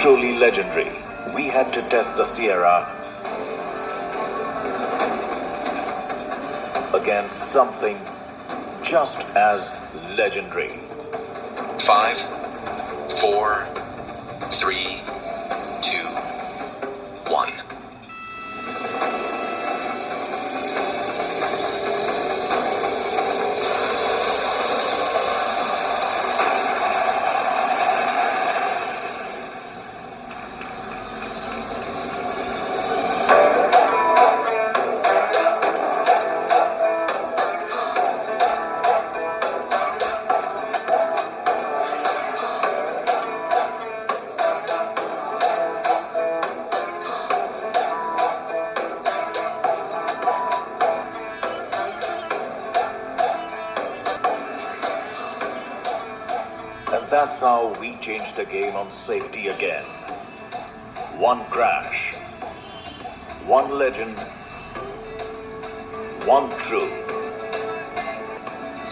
truly legendary, we had to test the Sierra against something just as legendary. 5, 4, 3, 2, 1. And that's how we changed the game on safety again. One crash, one legend, one truth.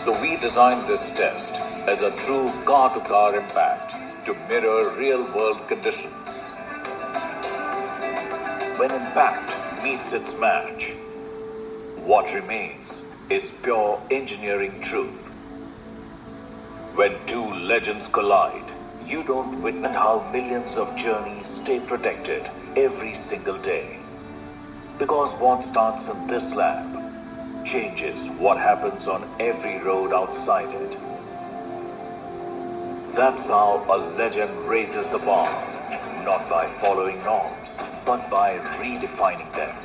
So we designed this test as a true car-to-car impact to mirror real-world conditions. When impact meets its match, what remains is pure engineering truth. When two legends collide, you don't witness how millions of journeys stay protected every single day. Because what starts in this lab changes what happens on every road outside it. That's how a legend raises the bar, not by following norms, but by redefining them.